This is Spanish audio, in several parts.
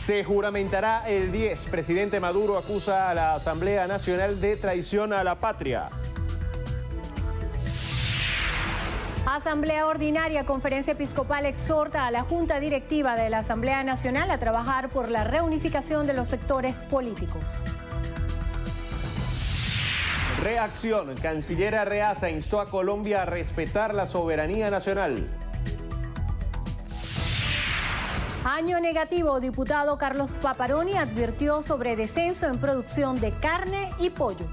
Se juramentará el 10. Presidente Maduro acusa a la Asamblea Nacional de traición a la patria. Asamblea Ordinaria, Conferencia Episcopal exhorta a la Junta Directiva de la Asamblea Nacional a trabajar por la reunificación de los sectores políticos. Reacción. Canciller Arreaza instó a Colombia a respetar la soberanía nacional. Año negativo. Diputado Carlos Paparoni advirtió sobre descenso en producción de carne y pollo.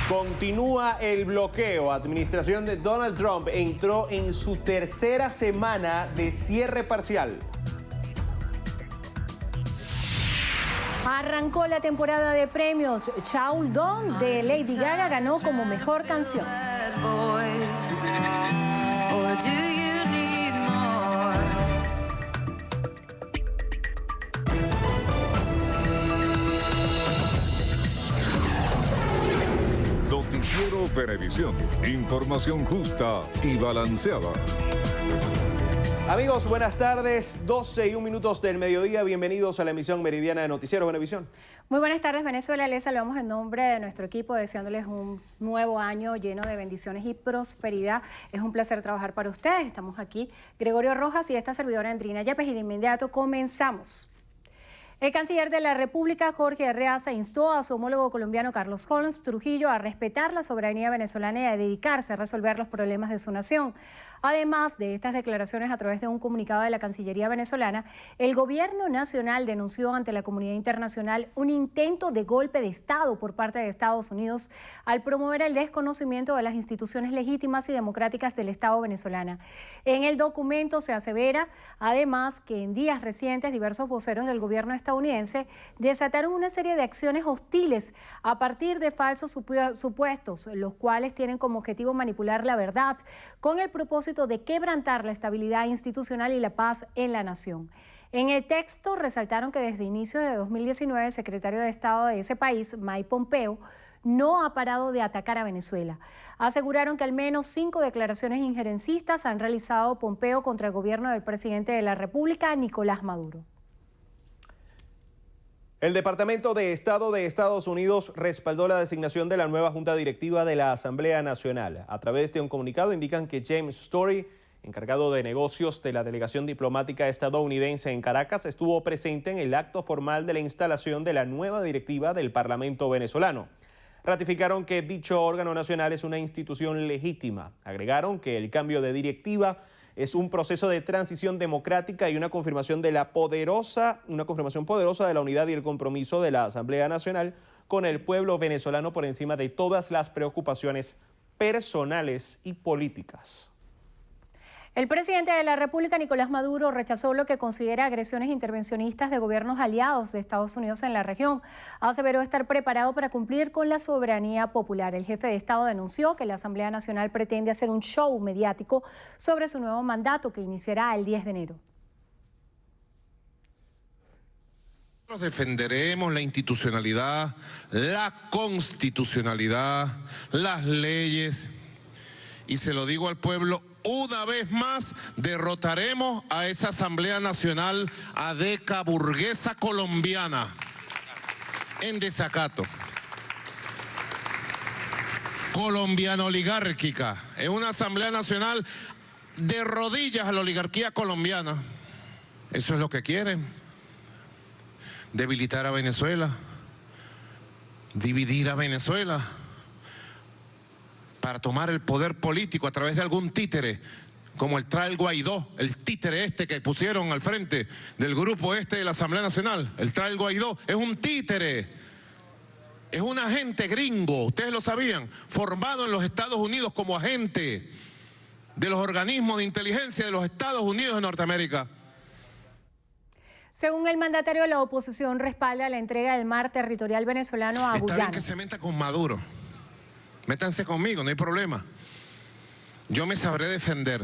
Continúa el bloqueo. Administración de Donald Trump entró en su tercera semana de cierre parcial. Arrancó la temporada de premios. Shaul Dawn de Lady Gaga ganó como mejor canción. Noticiero Venevisión. Información justa y balanceada. Amigos, buenas tardes. 12:01 del mediodía. Bienvenidos a la emisión meridiana de Noticiero Venevisión. Muy buenas tardes, Venezuela. Les saludamos en nombre de nuestro equipo, deseándoles un nuevo año lleno de bendiciones y prosperidad. Es un placer trabajar para ustedes. Estamos aquí, Gregorio Rojas y esta servidora Andrina Yepes, y de inmediato comenzamos. El canciller de la República, Jorge Arreaza, instó a su homólogo colombiano Carlos Holmes Trujillo a respetar la soberanía venezolana y a dedicarse a resolver los problemas de su nación. Además de estas declaraciones, a través de un comunicado de la Cancillería venezolana, el gobierno nacional denunció ante la comunidad internacional un intento de golpe de Estado por parte de Estados Unidos al promover el desconocimiento de las instituciones legítimas y democráticas del Estado venezolano. En el documento se asevera, además, que en días recientes diversos voceros del gobierno estadounidense desataron una serie de acciones hostiles a partir de falsos supuestos, los cuales tienen como objetivo manipular la verdad con el propósito de quebrantar la estabilidad institucional y la paz en la nación. En el texto resaltaron que desde inicios de 2019 el secretario de Estado de ese país, Mike Pompeo, no ha parado de atacar a Venezuela. Aseguraron que al menos 5 declaraciones injerencistas han realizado Pompeo contra el gobierno del presidente de la República, Nicolás Maduro. El Departamento de Estado de Estados Unidos respaldó la designación de la nueva Junta Directiva de la Asamblea Nacional. A través de un comunicado indican que James Story, encargado de negocios de la delegación diplomática estadounidense en Caracas, estuvo presente en el acto formal de la instalación de la nueva directiva del Parlamento venezolano. Ratificaron que dicho órgano nacional es una institución legítima. Agregaron que el cambio de directiva es un proceso de transición democrática y una confirmación poderosa de la unidad y el compromiso de la Asamblea Nacional con el pueblo venezolano por encima de todas las preocupaciones personales y políticas. El presidente de la República, Nicolás Maduro, rechazó lo que considera agresiones intervencionistas de gobiernos aliados de Estados Unidos en la región. Aseveró estar preparado para cumplir con la soberanía popular. El jefe de Estado denunció que la Asamblea Nacional pretende hacer un show mediático sobre su nuevo mandato que iniciará el 10 de enero. Nosotros defenderemos la institucionalidad, la constitucionalidad, las leyes, y se lo digo al pueblo, una vez más derrotaremos a esa Asamblea Nacional adeca burguesa colombiana en desacato. Colombiana oligárquica, es una Asamblea Nacional de rodillas a la oligarquía colombiana. Eso es lo que quieren. Debilitar a Venezuela, dividir a Venezuela, para tomar el poder político a través de algún títere, como el Trail Guaidó, el títere este que pusieron al frente del grupo este de la Asamblea Nacional. El Trail Guaidó es un títere, es un agente gringo, ustedes lo sabían, formado en los Estados Unidos como agente de los organismos de inteligencia de los Estados Unidos de Norteamérica. Según el mandatario, la oposición respalda la entrega del mar territorial venezolano a Guyana. Está bien que se meta con Maduro. Métanse conmigo, no hay problema. Yo me sabré defender.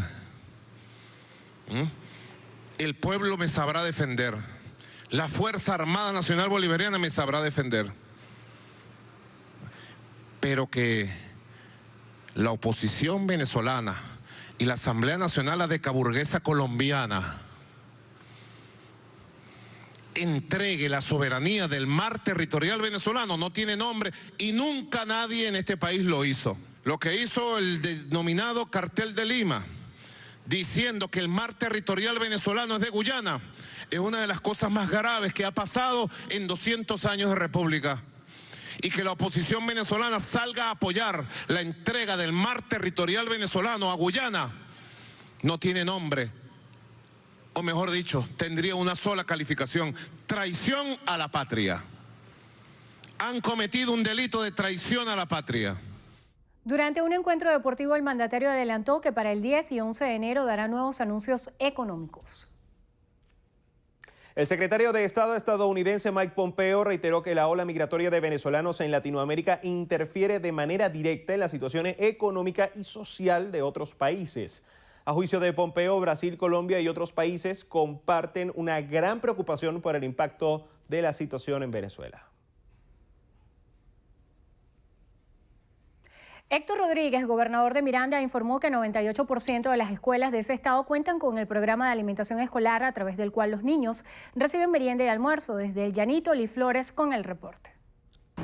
El pueblo me sabrá defender. La Fuerza Armada Nacional Bolivariana me sabrá defender. Pero que la oposición venezolana y la Asamblea Nacional adeca burguesa colombiana entregue la soberanía del mar territorial venezolano no tiene nombre y nunca nadie en este país lo hizo. Lo que hizo el denominado Cartel de Lima, diciendo que el mar territorial venezolano es de Guyana, es una de las cosas más graves que ha pasado en 200 años de república. Y que la oposición venezolana salga a apoyar la entrega del mar territorial venezolano a Guyana no tiene nombre, o mejor dicho, tendría una sola calificación: traición a la patria. Han cometido un delito de traición a la patria. Durante un encuentro deportivo, el mandatario adelantó que para el 10 y 11 de enero dará nuevos anuncios económicos. El secretario de Estado estadounidense Mike Pompeo reiteró que la ola migratoria de venezolanos en Latinoamérica interfiere de manera directa en la situación económica y social de otros países. A juicio de Pompeo, Brasil, Colombia y otros países comparten una gran preocupación por el impacto de la situación en Venezuela. Héctor Rodríguez, gobernador de Miranda, informó que 98% de las escuelas de ese estado cuentan con el programa de alimentación escolar a través del cual los niños reciben merienda y almuerzo. Desde el Llanito, Lee Flores con el reporte.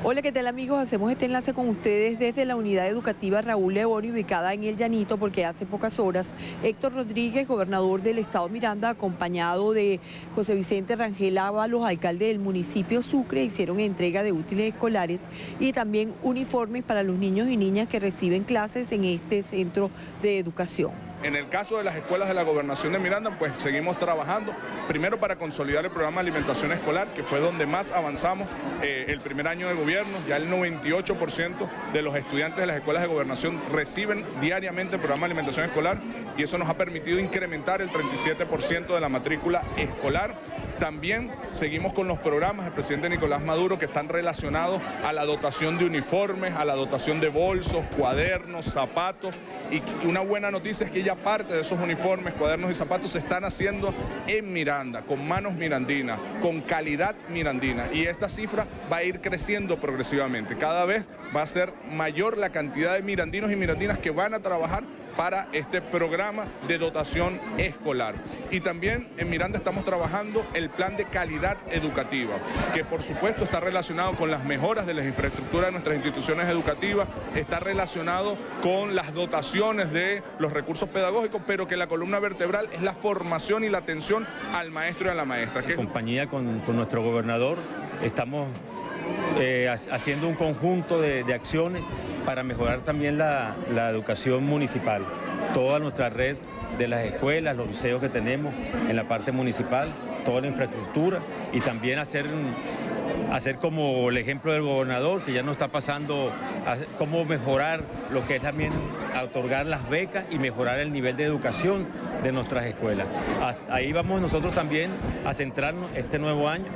Hola, ¿qué tal amigos? Hacemos este enlace con ustedes desde la unidad educativa Raúl León, ubicada en El Llanito, porque hace pocas horas Héctor Rodríguez, gobernador del estado Miranda, acompañado de José Vicente Rangel Ábalos, alcalde del municipio Sucre, hicieron entrega de útiles escolares y también uniformes para los niños y niñas que reciben clases en este centro de educación. En el caso de las escuelas de la Gobernación de Miranda, pues seguimos trabajando, primero para consolidar el programa de alimentación escolar, que fue donde más avanzamos el primer año de gobierno. Ya el 98% de los estudiantes de las escuelas de Gobernación reciben diariamente el programa de alimentación escolar y eso nos ha permitido incrementar el 37% de la matrícula escolar. También seguimos con los programas del presidente Nicolás Maduro que están relacionados a la dotación de uniformes, a la dotación de bolsos, cuadernos, zapatos. Y una buena noticia es que ya parte de esos uniformes, cuadernos y zapatos se están haciendo en Miranda, con manos mirandinas, con calidad mirandina. Y esta cifra va a ir creciendo progresivamente. Cada vez va a ser mayor la cantidad de mirandinos y mirandinas que van a trabajar para este programa de dotación escolar. Y también en Miranda estamos trabajando el plan de calidad educativa, que por supuesto está relacionado con las mejoras de las infraestructuras de nuestras instituciones educativas, está relacionado con las dotaciones de los recursos pedagógicos, pero que la columna vertebral es la formación y la atención al maestro y a la maestra. En compañía con nuestro gobernador estamos haciendo un conjunto de acciones para mejorar también la educación municipal. Toda nuestra red de las escuelas, los liceos que tenemos en la parte municipal, toda la infraestructura y también hacer como el ejemplo del gobernador, que ya nos está pasando, cómo mejorar lo que es también otorgar las becas y mejorar el nivel de educación de nuestras escuelas. Ahí vamos nosotros también a centrarnos este nuevo año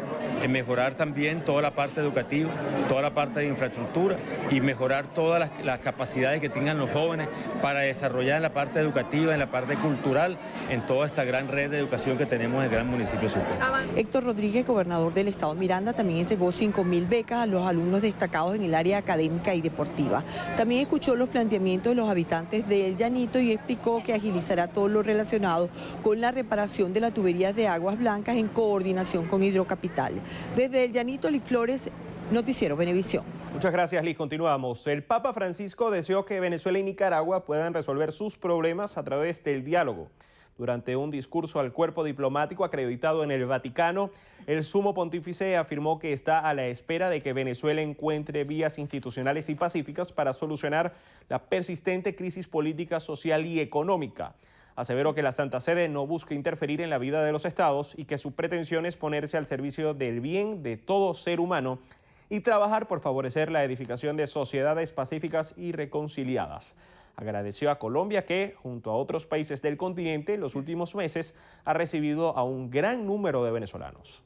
en mejorar también toda la parte educativa, toda la parte de infraestructura y mejorar todas las capacidades que tengan los jóvenes para desarrollar en la parte educativa, en la parte cultural, en toda esta gran red de educación que tenemos en el gran municipio Sucre. Héctor Rodríguez, gobernador del estado Miranda, también entregó 5.000 becas a los alumnos destacados en el área académica y deportiva. También escuchó los planteamientos de los habitantes de El Llanito y explicó que agilizará todo lo relacionado con la reparación de las tuberías de aguas blancas en coordinación con Hidrocapital. Desde El Llanito, Lee Flores, Noticiero Venevisión. Muchas gracias, Liz. Continuamos. El Papa Francisco deseó que Venezuela y Nicaragua puedan resolver sus problemas a través del diálogo. Durante un discurso al cuerpo diplomático acreditado en el Vaticano, el sumo pontífice afirmó que está a la espera de que Venezuela encuentre vías institucionales y pacíficas para solucionar la persistente crisis política, social y económica. Aseveró que la Santa Sede no busca interferir en la vida de los estados y que su pretensión es ponerse al servicio del bien de todo ser humano y trabajar por favorecer la edificación de sociedades pacíficas y reconciliadas. Agradeció a Colombia que, junto a otros países del continente, en los últimos meses ha recibido a un gran número de venezolanos.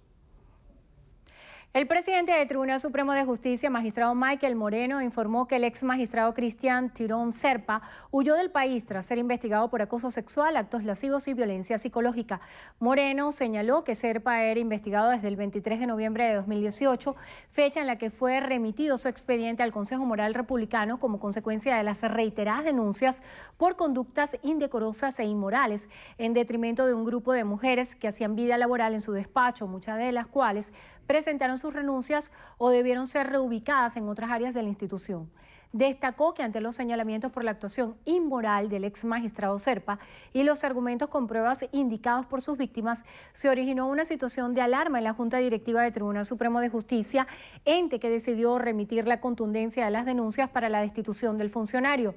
El presidente del Tribunal Supremo de Justicia, magistrado Michael Moreno, informó que el ex magistrado Cristian Tirón Serpa huyó del país tras ser investigado por acoso sexual, actos lascivos y violencia psicológica. Moreno señaló que Serpa era investigado desde el 23 de noviembre de 2018, fecha en la que fue remitido su expediente al Consejo Moral Republicano como consecuencia de las reiteradas denuncias por conductas indecorosas e inmorales en detrimento de un grupo de mujeres que hacían vida laboral en su despacho, muchas de las cuales presentaron sus renuncias o debieron ser reubicadas en otras áreas de la institución. Destacó que ante los señalamientos por la actuación inmoral del ex magistrado Serpa y los argumentos con pruebas indicados por sus víctimas, se originó una situación de alarma en la Junta Directiva del Tribunal Supremo de Justicia, ente que decidió remitir la contundencia de las denuncias para la destitución del funcionario.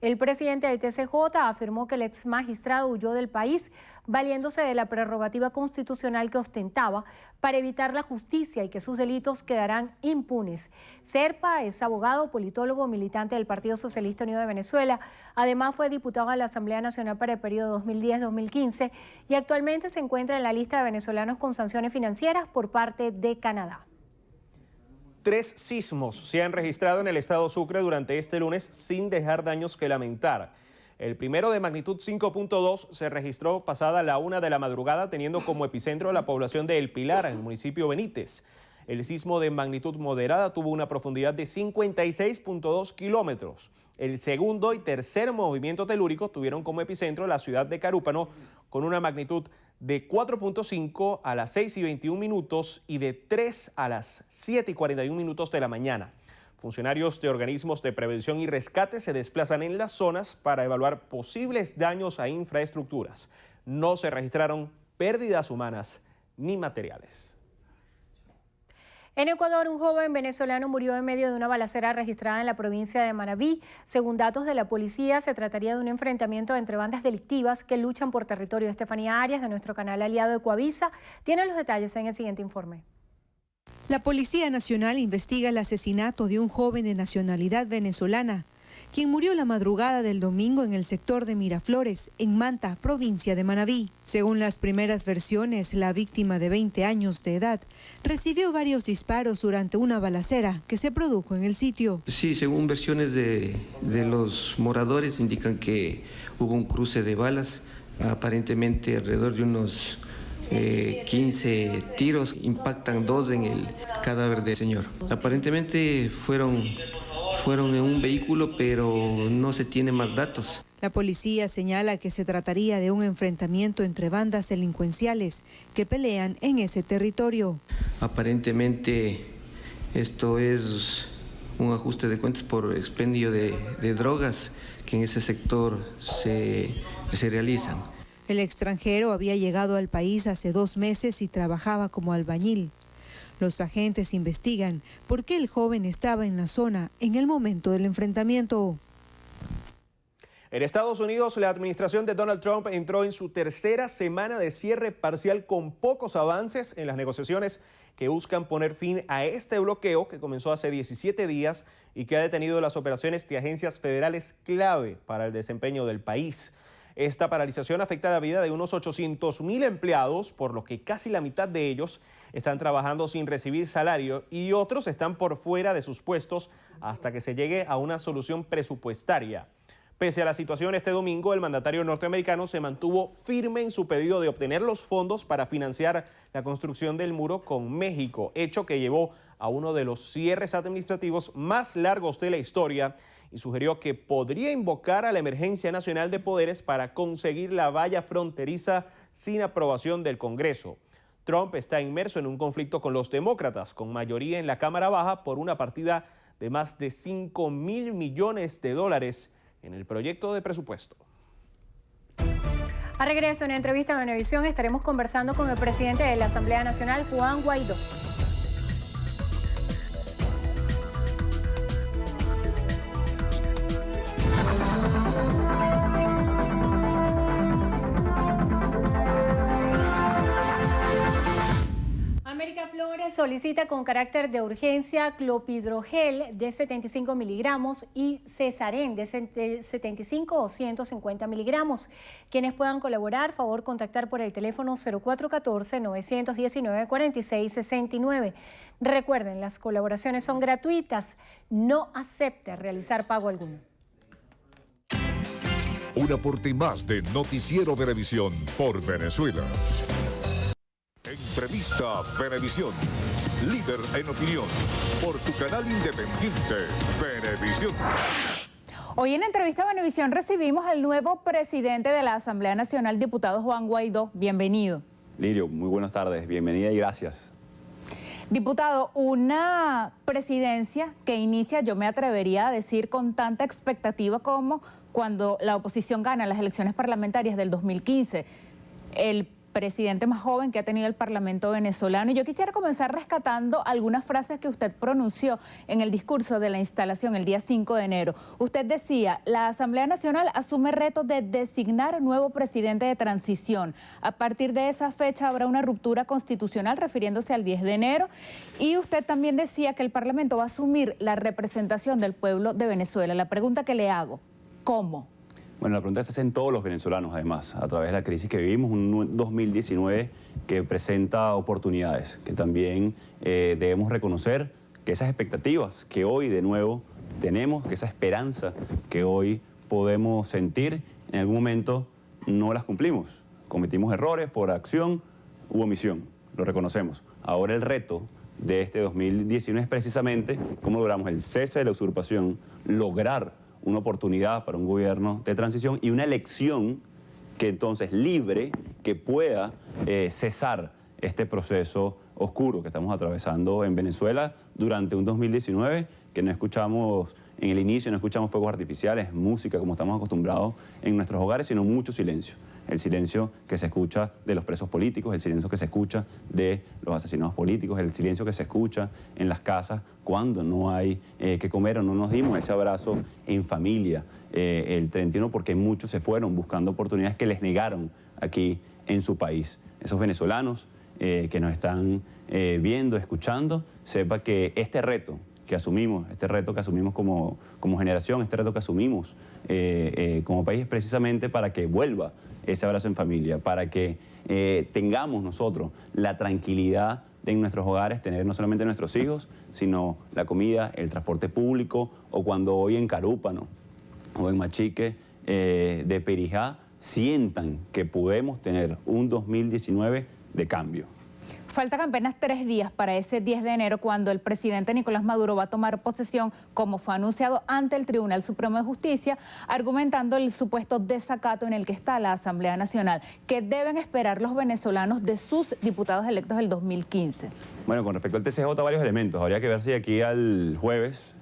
El presidente del TCJ afirmó que el ex magistrado huyó del país valiéndose de la prerrogativa constitucional que ostentaba para evitar la justicia y que sus delitos quedarán impunes. Serpa es abogado, politólogo, militante del Partido Socialista Unido de Venezuela. Además fue diputado a la Asamblea Nacional para el periodo 2010-2015 y actualmente se encuentra en la lista de venezolanos con sanciones financieras por parte de Canadá. 3 sismos se han registrado en el estado Sucre durante este lunes sin dejar daños que lamentar. El primero de magnitud 5.2 se registró pasada la 1 de la madrugada, teniendo como epicentro la población de El Pilar, en el municipio Benítez. El sismo de magnitud moderada tuvo una profundidad de 56.2 kilómetros. El segundo y tercer movimiento telúrico tuvieron como epicentro la ciudad de Carúpano, con una magnitud de 4.5 a las 6:21 minutos y de 3 a las 7:41 minutos de la mañana. Funcionarios de organismos de prevención y rescate se desplazan en las zonas para evaluar posibles daños a infraestructuras. No se registraron pérdidas humanas ni materiales. En Ecuador, un joven venezolano murió en medio de una balacera registrada en la provincia de Manabí. Según datos de la policía, se trataría de un enfrentamiento entre bandas delictivas que luchan por territorio. Estefanía Arias, de nuestro canal aliado Ecuavisa, tiene los detalles en el siguiente informe. La Policía Nacional investiga el asesinato de un joven de nacionalidad venezolana, quien murió la madrugada del domingo en el sector de Miraflores, en Manta, provincia de Manabí. Según las primeras versiones, la víctima de 20 años de edad recibió varios disparos durante una balacera que se produjo en el sitio. Sí, según versiones de los moradores indican que hubo un cruce de balas, aparentemente alrededor de unos 15 tiros, impactan 2 en el cadáver del señor. Aparentemente fueron en un vehículo, pero no se tiene más datos. La policía señala que se trataría de un enfrentamiento entre bandas delincuenciales que pelean en ese territorio. Aparentemente esto es un ajuste de cuentas por expendio de drogas que en ese sector se realizan. El extranjero había llegado al país hace 2 meses y trabajaba como albañil. Los agentes investigan por qué el joven estaba en la zona en el momento del enfrentamiento. En Estados Unidos, la administración de Donald Trump entró en su tercera semana de cierre parcial con pocos avances en las negociaciones que buscan poner fin a este bloqueo que comenzó hace 17 días y que ha detenido las operaciones de agencias federales clave para el desempeño del país. Esta paralización afecta la vida de unos 800,000 empleados, por lo que casi la mitad de ellos están trabajando sin recibir salario y otros están por fuera de sus puestos hasta que se llegue a una solución presupuestaria. Pese a la situación, este domingo el mandatario norteamericano se mantuvo firme en su pedido de obtener los fondos para financiar la construcción del muro con México, hecho que llevó a uno de los cierres administrativos más largos de la historia, y sugirió que podría invocar a la emergencia nacional de poderes para conseguir la valla fronteriza sin aprobación del Congreso. Trump está inmerso en un conflicto con los demócratas, con mayoría en la Cámara Baja por una partida de más de $5,000 millones en el proyecto de presupuesto. A regreso, en una entrevista en Venevisión, estaremos conversando con el presidente de la Asamblea Nacional, Juan Guaidó. América Flores Juez solicita con carácter de urgencia clopidogrel de 75 miligramos y cesarén de 75 o 150 miligramos. Quienes puedan colaborar, favor contactar por el teléfono 0414-919-4669. Recuerden, las colaboraciones son gratuitas. No acepte realizar pago alguno. Un aporte más de Noticiero Venevisión por Venezuela. Entrevista Venevisión. Líder en opinión. Por tu canal independiente, Venevisión. Hoy en Entrevista Venevisión recibimos al nuevo presidente de la Asamblea Nacional, diputado Juan Guaidó. Bienvenido. Lirio, muy buenas tardes. Bienvenida y gracias. Diputado, una presidencia que inicia, yo me atrevería a decir, con tanta expectativa como cuando la oposición gana las elecciones parlamentarias del 2015. El presidente más joven que ha tenido el Parlamento venezolano. Y yo quisiera comenzar rescatando algunas frases que usted pronunció en el discurso de la instalación el día 5 de enero. Usted decía, la Asamblea Nacional asume reto de designar nuevo presidente de transición. A partir de esa fecha habrá una ruptura constitucional, refiriéndose al 10 de enero. Y usted también decía que el Parlamento va a asumir la representación del pueblo de Venezuela. La pregunta que le hago, ¿cómo? Bueno, la pregunta se hace en todos los venezolanos, además, a través de la crisis que vivimos, un 2019 que presenta oportunidades, que también debemos reconocer que esas expectativas que hoy de nuevo tenemos, que esa esperanza que hoy podemos sentir, en algún momento no las cumplimos. Cometimos errores por acción u omisión, lo reconocemos. Ahora el reto de este 2019 es precisamente cómo logramos el cese de la usurpación, lograr una oportunidad para un gobierno de transición y una elección que entonces libre, que pueda cesar este proceso oscuro que estamos atravesando en Venezuela durante un 2019 que no escuchamos en el inicio, no escuchamos fuegos artificiales, música como estamos acostumbrados en nuestros hogares, sino mucho silencio. El silencio que se escucha de los presos políticos, el silencio que se escucha de los asesinados políticos, el silencio que se escucha en las casas cuando no hay que comer o no nos dimos ese abrazo en familia el 31, porque muchos se fueron buscando oportunidades que les negaron aquí en su país. Esos venezolanos que nos están viendo, escuchando, sepa que este reto que asumimos como generación, este reto que asumimos como país es precisamente para que vuelva ese abrazo en familia, para que tengamos nosotros la tranquilidad de en nuestros hogares tener no solamente nuestros hijos, sino la comida, el transporte público, o cuando hoy en Carúpano o en Machique de Perijá sientan que podemos tener un 2019 de cambio. Faltan apenas 3 días para ese 10 de enero cuando el presidente Nicolás Maduro va a tomar posesión, como fue anunciado ante el Tribunal Supremo de Justicia, argumentando el supuesto desacato en el que está la Asamblea Nacional. ¿Qué deben esperar los venezolanos de sus diputados electos del 2015? Bueno, con respecto al TCJ, varios elementos. Habría que ver si aquí al jueves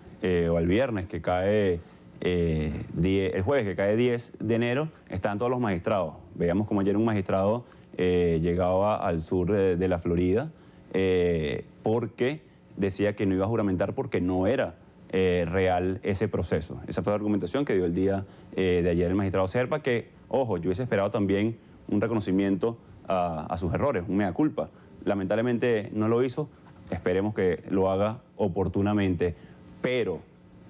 o al viernes que cae... el jueves que cae 10 de enero están todos los magistrados. Veíamos como ayer un magistrado llegaba al sur de la Florida porque decía que no iba a juramentar porque no era real ese proceso. Esa fue la argumentación que dio el día de ayer el magistrado Serpa, que, ojo, yo hubiese esperado también un reconocimiento a sus errores, un mea culpa. Lamentablemente no lo hizo, esperemos que lo haga oportunamente, pero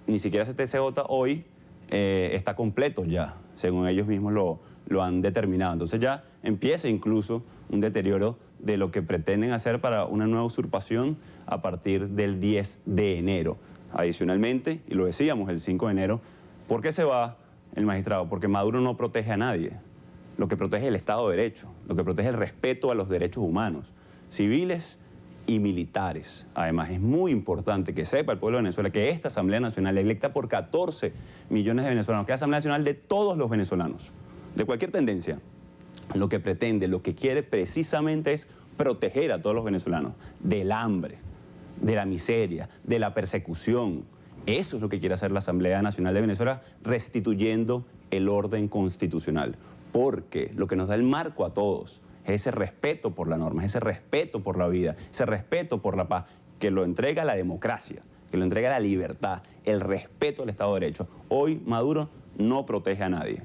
ni siquiera ese TCJ hoy está completo ya, según ellos mismos lo han determinado. Entonces ya empieza incluso un deterioro de lo que pretenden hacer para una nueva usurpación a partir del 10 de enero. Adicionalmente, y lo decíamos el 5 de enero, ¿por qué se va el magistrado? Porque Maduro no protege a nadie. Lo que protege es el Estado de Derecho, lo que protege es el respeto a los derechos humanos, civiles y militares. Además, es muy importante que sepa el pueblo de Venezuela que esta Asamblea Nacional, electa por 14 millones de venezolanos, que es la Asamblea Nacional de todos los venezolanos, de cualquier tendencia, lo que pretende, lo que quiere precisamente es proteger a todos los venezolanos del hambre, de la miseria, de la persecución. Eso es lo que quiere hacer la Asamblea Nacional de Venezuela, restituyendo el orden constitucional. Porque lo que nos da el marco a todos es ese respeto por la norma, es ese respeto por la vida, ese respeto por la paz, que lo entrega la democracia, que lo entrega la libertad, el respeto al Estado de Derecho. Hoy Maduro no protege a nadie.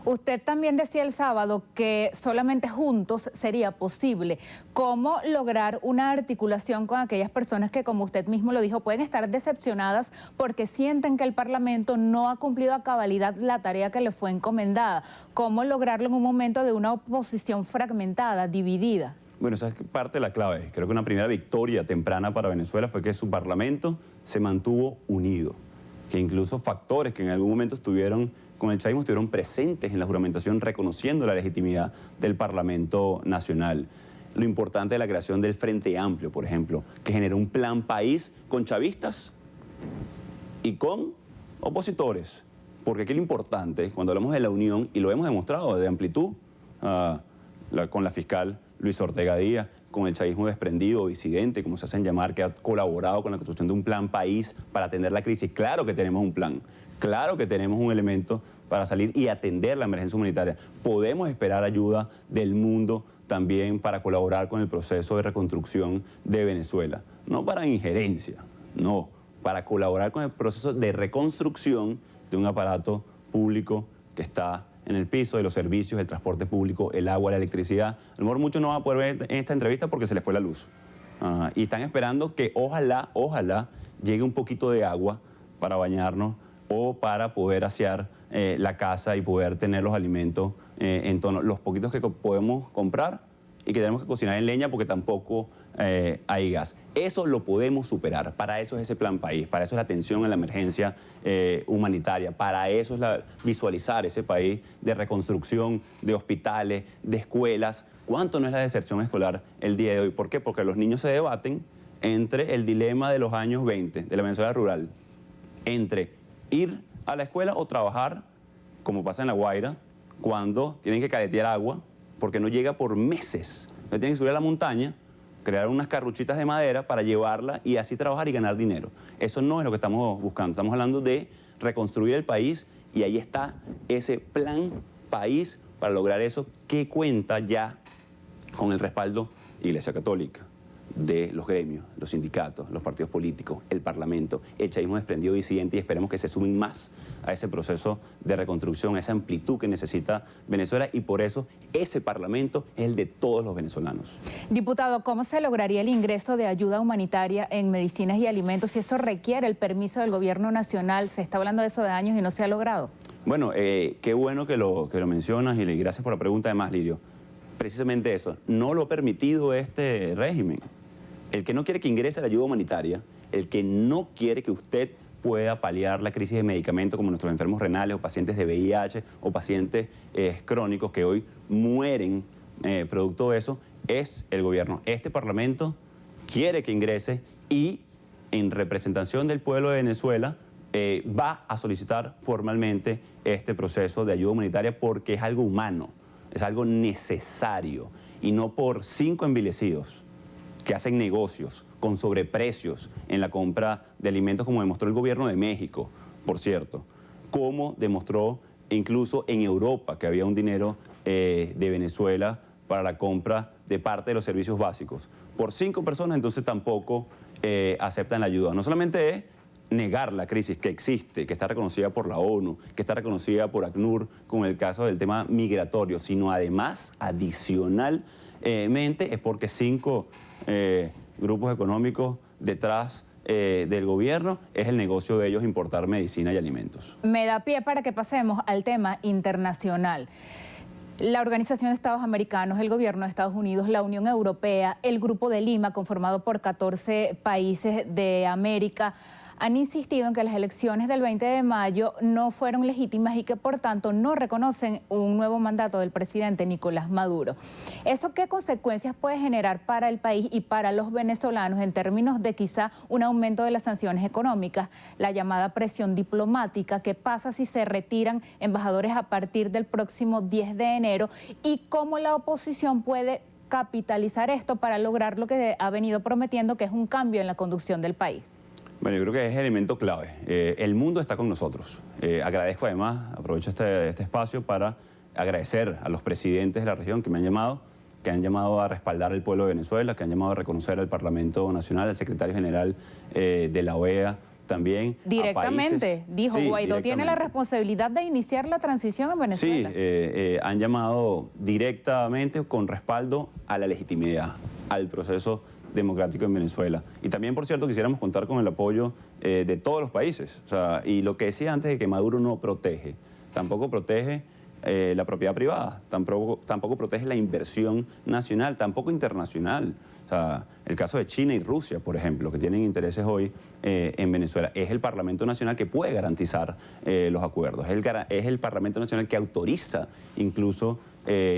Usted también decía el sábado que solamente juntos sería posible. ¿Cómo lograr una articulación con aquellas personas que, como usted mismo lo dijo, pueden estar decepcionadas porque sienten que el Parlamento no ha cumplido a cabalidad la tarea que le fue encomendada? ¿Cómo lograrlo en un momento de una oposición fragmentada, dividida? Bueno, esa es parte de la clave. Creo que una primera victoria temprana para Venezuela fue que su Parlamento se mantuvo unido, que incluso factores que en algún momento estuvieron con el chavismo estuvieron presentes en la juramentación reconociendo la legitimidad del Parlamento Nacional. Lo importante de la creación del Frente Amplio, por ejemplo, que generó un plan país con chavistas y con opositores. Porque aquí lo importante, cuando hablamos de la unión, y lo hemos demostrado de amplitud, con la fiscal Luis Ortega Díaz, con el chavismo desprendido, disidente, como se hacen llamar, que ha colaborado con la construcción de un plan país para atender la crisis. Claro que tenemos un plan, claro que tenemos un elemento para salir y atender la emergencia humanitaria. Podemos esperar ayuda del mundo también para colaborar con el proceso de reconstrucción de Venezuela. No para injerencia, no, para colaborar con el proceso de reconstrucción de un aparato público que está en el piso, de los servicios, el transporte público, el agua, la electricidad. A lo mejor muchos no van a poder ver en esta entrevista porque se les fue la luz. Y están esperando que ojalá llegue un poquito de agua para bañarnos o para poder asear la casa y poder tener los alimentos en tono. Los poquitos que podemos comprar y que tenemos que cocinar en leña porque tampoco hay gas. Eso lo podemos superar. Para eso es ese plan país, para eso es la atención a la emergencia humanitaria, para eso es visualizar ese país de reconstrucción de hospitales, de escuelas. ¿Cuánto no es la deserción escolar el día de hoy? ¿Por qué? Porque los niños se debaten entre el dilema de los años 20, de la Venezuela rural, entre ir a la escuela o trabajar, como pasa en La Guaira, cuando tienen que caletear agua, porque no llega por meses. Entonces tienen que subir a la montaña, crear unas carruchitas de madera para llevarla y así trabajar y ganar dinero. Eso no es lo que estamos buscando. Estamos hablando de reconstruir el país y ahí está ese plan país para lograr eso que cuenta ya con el respaldo de Iglesia Católica, de los gremios, los sindicatos, los partidos políticos, el Parlamento, el chavismo desprendido disidente y esperemos que se sumen más a ese proceso de reconstrucción, a esa amplitud que necesita Venezuela y por eso ese Parlamento es el de todos los venezolanos. Diputado, ¿cómo se lograría el ingreso de ayuda humanitaria en medicinas y alimentos si eso requiere el permiso del gobierno nacional? Se está hablando de eso de años y no se ha logrado. Bueno, qué bueno que lo mencionas y gracias por la pregunta además, Lirio. Precisamente eso, no lo ha permitido este régimen. El que no quiere que ingrese la ayuda humanitaria, el que no quiere que usted pueda paliar la crisis de medicamentos como nuestros enfermos renales o pacientes de VIH o pacientes crónicos que hoy mueren producto de eso, es el gobierno. Este Parlamento quiere que ingrese y en representación del pueblo de Venezuela va a solicitar formalmente este proceso de ayuda humanitaria porque es algo humano, es algo necesario y no por 5 envilecidos que hacen negocios con sobreprecios en la compra de alimentos, como demostró el gobierno de México, por cierto, como demostró incluso en Europa que había un dinero de Venezuela para la compra de parte de los servicios básicos. Por 5 personas entonces tampoco aceptan la ayuda. No solamente es negar la crisis que existe, que está reconocida por la ONU, que está reconocida por ACNUR con el caso del tema migratorio, sino además, adicionalmente, es porque 5 grupos económicos detrás del gobierno es el negocio de ellos importar medicina y alimentos. Me da pie para que pasemos al tema internacional. La Organización de Estados Americanos, el gobierno de Estados Unidos, la Unión Europea, el Grupo de Lima, conformado por 14 países de América, han insistido en que las elecciones del 20 de mayo no fueron legítimas y que por tanto no reconocen un nuevo mandato del presidente Nicolás Maduro. ¿Eso qué consecuencias puede generar para el país y para los venezolanos en términos de quizá un aumento de las sanciones económicas, la llamada presión diplomática? ¿Qué pasa si se retiran embajadores a partir del próximo 10 de enero? ¿Y cómo la oposición puede capitalizar esto para lograr lo que ha venido prometiendo, que es un cambio en la conducción del país? Bueno, yo creo que es el elemento clave. El mundo está con nosotros. Agradezco además, aprovecho este espacio para agradecer a los presidentes de la región que me han llamado a respaldar al pueblo de Venezuela, que han llamado a reconocer al Parlamento Nacional, al secretario general de la OEA, también directamente, a países. dijo Sí, Guaidó tiene la directamente. responsabilidad de iniciar la transición en Venezuela. Sí, han llamado directamente con respaldo a la legitimidad, al proceso democrático en Venezuela. Y también, por cierto, quisiéramos contar con el apoyo de todos los países. O sea, y lo que decía antes de que Maduro no protege, tampoco protege la propiedad privada, tampoco protege la inversión nacional, tampoco internacional. O sea, el caso de China y Rusia, por ejemplo, que tienen intereses hoy en Venezuela, es el Parlamento Nacional que puede garantizar los acuerdos, es el Parlamento Nacional que autoriza incluso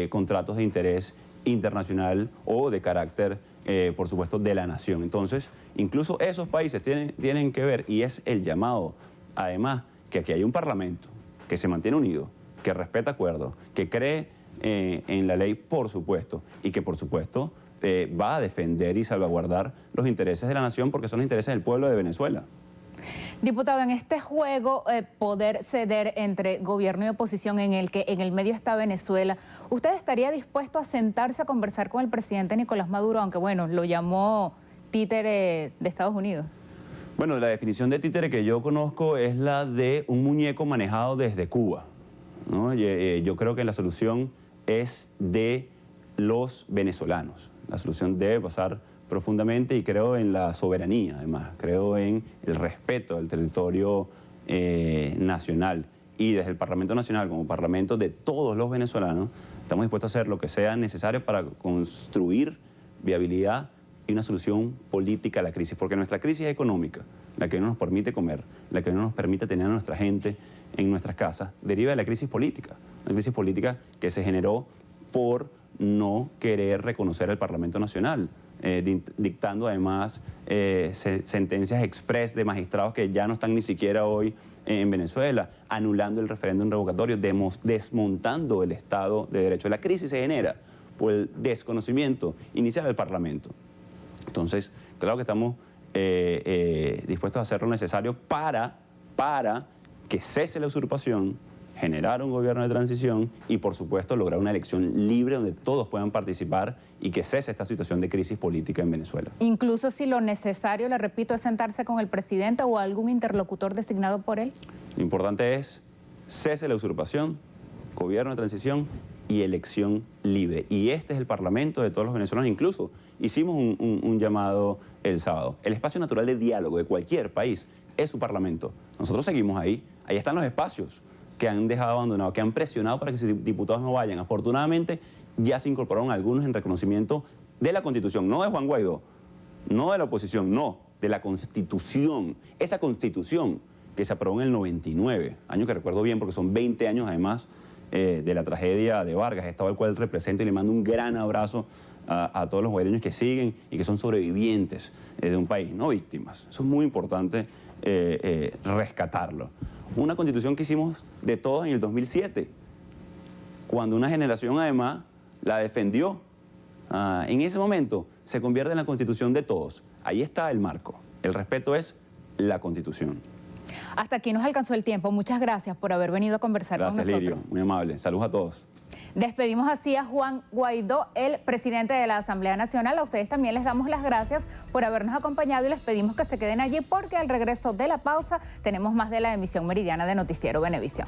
contratos de interés internacional o de carácter, por supuesto, de la nación. Entonces, incluso esos países tienen que ver, y es el llamado, además, que aquí hay un Parlamento que se mantiene unido, que respeta acuerdos, que cree en la ley, por supuesto, y que, por supuesto, va a defender y salvaguardar los intereses de la nación porque son los intereses del pueblo de Venezuela. Diputado, en este juego poder ceder entre gobierno y oposición en el que en el medio está Venezuela, ¿usted estaría dispuesto a sentarse a conversar con el presidente Nicolás Maduro, aunque bueno, lo llamó títere de Estados Unidos? Bueno, la definición de títere que yo conozco es la de un muñeco manejado desde Cuba, ¿no? Yo creo que la solución es de los venezolanos. La solución debe pasar profundamente y creo en la soberanía, además. Creo en el respeto del territorio nacional. Y desde el Parlamento Nacional, como Parlamento de todos los venezolanos, estamos dispuestos a hacer lo que sea necesario para construir viabilidad y una solución política a la crisis. Porque nuestra crisis económica, la que no nos permite comer, la que no nos permite tener a nuestra gente en nuestras casas, deriva de la crisis política. Una crisis política que se generó por no querer reconocer al Parlamento Nacional, dictando además sentencias express de magistrados que ya no están ni siquiera hoy en Venezuela, anulando el referéndum revocatorio, desmontando el Estado de Derecho. La crisis se genera por el desconocimiento inicial del Parlamento. Entonces, claro que estamos dispuestos a hacer lo necesario para que cese la usurpación, generar un gobierno de transición y, por supuesto, lograr una elección libre donde todos puedan participar y que cese esta situación de crisis política en Venezuela. Incluso si lo necesario, le repito, es sentarse con el presidente o algún interlocutor designado por él. Lo importante es cese la usurpación, gobierno de transición y elección libre. Y este es el Parlamento de todos los venezolanos. Incluso hicimos un llamado el sábado. El espacio natural de diálogo de cualquier país es su Parlamento. Nosotros seguimos ahí. Ahí están los espacios que han dejado abandonados, que han presionado para que sus diputados no vayan. Afortunadamente, ya se incorporaron algunos en reconocimiento de la Constitución, no de Juan Guaidó, no de la oposición, no, de la Constitución. Esa Constitución que se aprobó en el 99, año que recuerdo bien porque son 20 años además de la tragedia de Vargas, estado al cual represento y le mando un gran abrazo a todos los guaireños que siguen y que son sobrevivientes de un país, no víctimas. Eso es muy importante rescatarlo. Una constitución que hicimos de todos en el 2007, cuando una generación además la defendió. En ese momento se convierte en la constitución de todos. Ahí está el marco. El respeto es la constitución. Hasta aquí nos alcanzó el tiempo. Muchas gracias por haber venido a conversar con nosotros. Gracias, Lirio. Muy amable. Saludos a todos. Despedimos así a Juan Guaidó, el presidente de la Asamblea Nacional. A ustedes también les damos las gracias por habernos acompañado y les pedimos que se queden allí porque al regreso de la pausa tenemos más de la emisión meridiana de Noticiero Venevisión.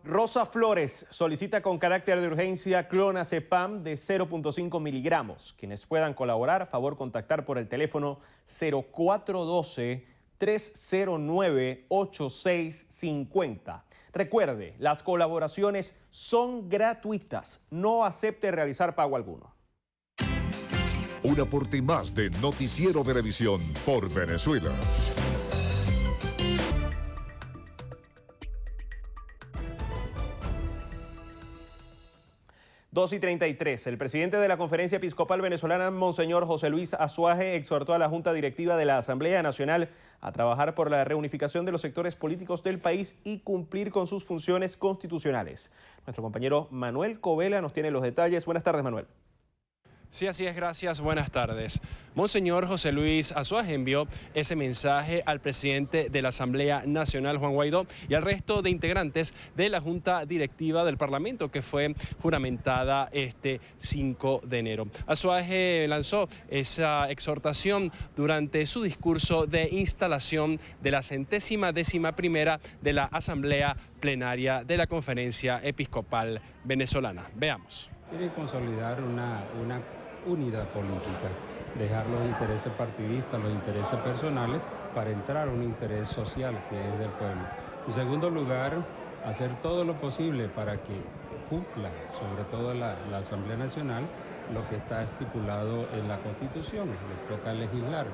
Rosa Flores solicita con carácter de urgencia clonazepam de 0.5 miligramos. Quienes puedan colaborar, favor contactar por el teléfono 0412-309-8650. Recuerde, las colaboraciones son gratuitas. No acepte realizar pago alguno. Un aporte más de Noticiero Venevisión por Venezuela. 2:33. El presidente de la Conferencia Episcopal Venezolana, Monseñor José Luis Azuaje, exhortó a la Junta Directiva de la Asamblea Nacional a trabajar por la reunificación de los sectores políticos del país y cumplir con sus funciones constitucionales. Nuestro compañero Manuel Covela nos tiene los detalles. Buenas tardes, Manuel. Sí, así es, gracias, buenas tardes. Monseñor José Luis Azuaje envió ese mensaje al presidente de la Asamblea Nacional, Juan Guaidó, y al resto de integrantes de la Junta Directiva del Parlamento, que fue juramentada este 5 de enero. Azuaje lanzó esa exhortación durante su discurso de instalación de la 111ª de la Asamblea Plenaria de la Conferencia Episcopal Venezolana. Veamos. Quiere consolidar una unidad política, dejar los intereses partidistas, los intereses personales, para entrar a un interés social que es del pueblo. En segundo lugar, hacer todo lo posible para que cumpla, sobre todo la Asamblea Nacional, lo que está estipulado en la Constitución. Le toca legislar,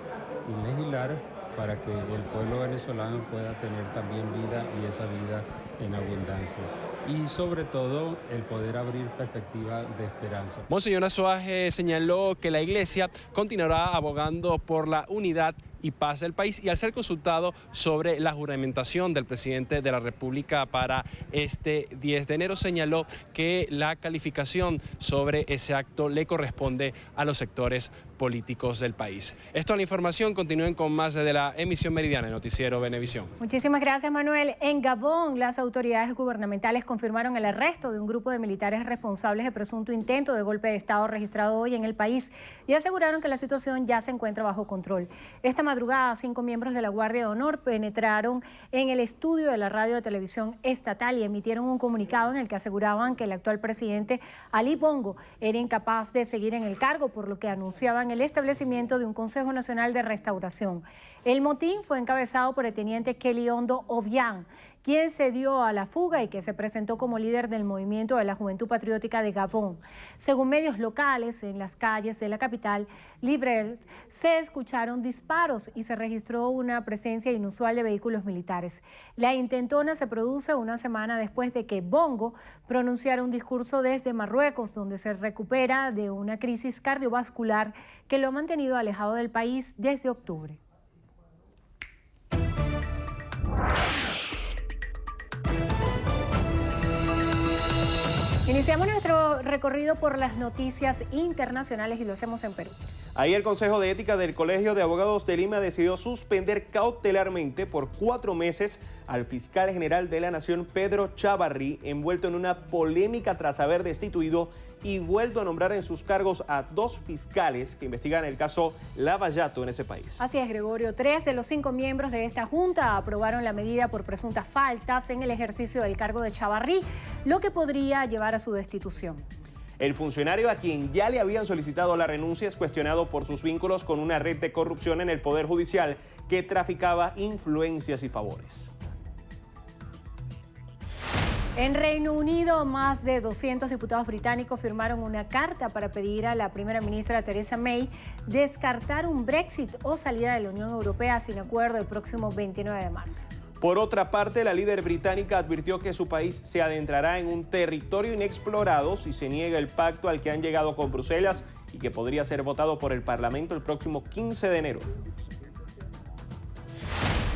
y legislar para que el pueblo venezolano pueda tener también vida, y esa vida en abundancia. Y sobre todo el poder abrir perspectiva de esperanza. Monseñor Azuaje señaló que la Iglesia continuará abogando por la unidad y paz del país, y al ser consultado sobre la juramentación del presidente de la República para este 10 de enero, señaló que la calificación sobre ese acto le corresponde a los sectores políticos del país. Esto es la información. Continúen con más de la emisión meridiana de Noticiero Venevisión. Muchísimas gracias, Manuel. En Gabón, las autoridades gubernamentales confirmaron el arresto de un grupo de militares responsables de presunto intento de golpe de Estado registrado hoy en el país, y aseguraron que la situación ya se encuentra bajo control. Esta madrugada, 5 miembros de la Guardia de Honor penetraron en el estudio de la radio de televisión estatal y emitieron un comunicado en el que aseguraban que el actual presidente Ali Bongo era incapaz de seguir en el cargo, por lo que anunciaban el establecimiento de un Consejo Nacional de Restauración. El motín fue encabezado por el teniente Keliondo Obiang, quien se dio a la fuga y que se presentó como líder del movimiento de la Juventud Patriótica de Gabón. Según medios locales, en las calles de la capital, Libreville, se escucharon disparos y se registró una presencia inusual de vehículos militares. La intentona se produce una semana después de que Bongo pronunciara un discurso desde Marruecos, donde se recupera de una crisis cardiovascular que lo ha mantenido alejado del país desde octubre. Iniciamos nuestro recorrido por las noticias internacionales y lo hacemos en Perú. Ahí el Consejo de Ética del Colegio de Abogados de Lima decidió suspender cautelarmente por 4 meses al fiscal general de la Nación, Pedro Chávarri, envuelto en una polémica tras haber destituido y vuelto a nombrar en sus cargos a 2 fiscales que investigan el caso Lavallato en ese país. Así es, Gregorio. 3 de los 5 miembros de esta junta aprobaron la medida por presuntas faltas en el ejercicio del cargo de Chávarri, lo que podría llevar a su destitución. El funcionario, a quien ya le habían solicitado la renuncia, es cuestionado por sus vínculos con una red de corrupción en el Poder Judicial que traficaba influencias y favores. En Reino Unido, más de 200 diputados británicos firmaron una carta para pedir a la primera ministra Theresa May descartar un Brexit o salida de la Unión Europea sin acuerdo el próximo 29 de marzo. Por otra parte, la líder británica advirtió que su país se adentrará en un territorio inexplorado si se niega el pacto al que han llegado con Bruselas y que podría ser votado por el Parlamento el próximo 15 de enero.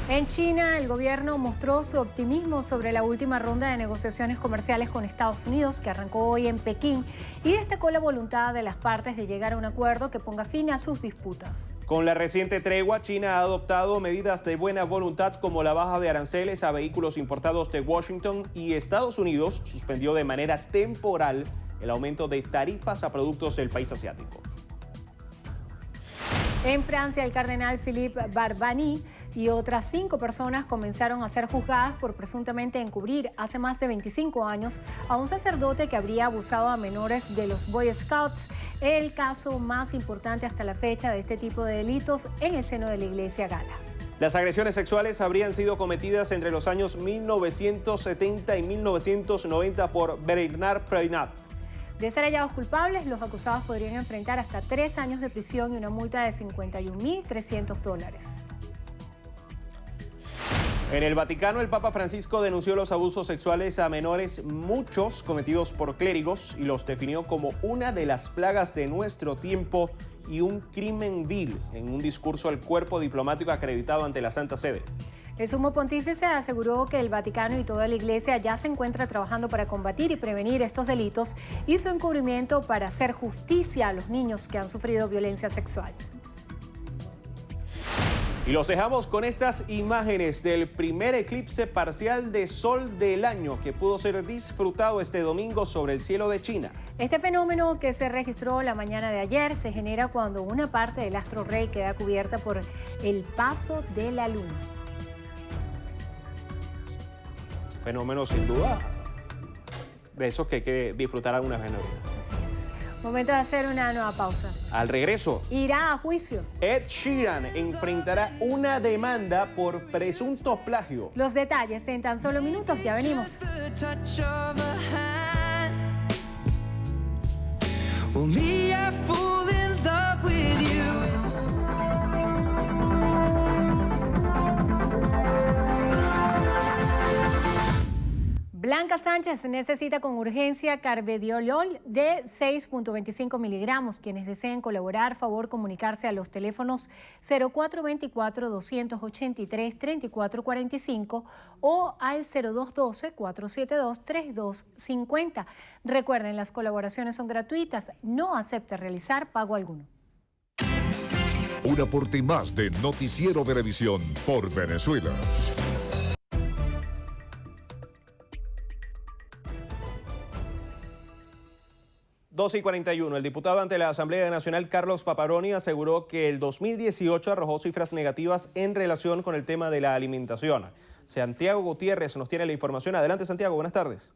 En China, el gobierno mostró su optimismo sobre la última ronda de negociaciones comerciales con Estados Unidos, que arrancó hoy en Pekín, y destacó la voluntad de las partes de llegar a un acuerdo que ponga fin a sus disputas. Con la reciente tregua, China ha adoptado medidas de buena voluntad como la baja de aranceles a vehículos importados de Washington, y Estados Unidos suspendió de manera temporal el aumento de tarifas a productos del país asiático. En Francia, el cardenal Philippe Barbani y otras 5 personas comenzaron a ser juzgadas por presuntamente encubrir hace más de 25 años a un sacerdote que habría abusado a menores de los Boy Scouts, el caso más importante hasta la fecha de este tipo de delitos en el seno de la Iglesia Gala. Las agresiones sexuales habrían sido cometidas entre los años 1970 y 1990 por Bernard Preynat. De ser hallados culpables, los acusados podrían enfrentar hasta 3 años de prisión y una multa de $51.300. En el Vaticano, el Papa Francisco denunció los abusos sexuales a menores, muchos cometidos por clérigos, y los definió como una de las plagas de nuestro tiempo y un crimen vil en un discurso al cuerpo diplomático acreditado ante la Santa Sede. El sumo pontífice aseguró que el Vaticano y toda la Iglesia ya se encuentra trabajando para combatir y prevenir estos delitos y su encubrimiento para hacer justicia a los niños que han sufrido violencia sexual. Y los dejamos con estas imágenes del primer eclipse parcial de sol del año que pudo ser disfrutado este domingo sobre el cielo de China. Este fenómeno, que se registró la mañana de ayer, se genera cuando una parte del astro rey queda cubierta por el paso de la luna. Fenómeno sin duda de esos que hay que disfrutar alguna vez en la vida. Así es. Momento de hacer una nueva pausa. Al regreso, Irá a juicio. Ed Sheeran enfrentará una demanda por presunto plagio. Los detalles en tan solo minutos, ya venimos. Blanca Sánchez necesita con urgencia carvedilol de 6.25 miligramos. Quienes deseen colaborar, favor comunicarse a los teléfonos 0424-283-3445 o al 0212-472-3250. Recuerden, las colaboraciones son gratuitas. No acepta realizar pago alguno. Un aporte más de Noticiero Venevisión por Venezuela. 2:41. El diputado ante la Asamblea Nacional, Carlos Paparoni, aseguró que el 2018 arrojó cifras negativas en relación con el tema de la alimentación. Santiago Gutiérrez nos tiene la información. Adelante, Santiago, buenas tardes.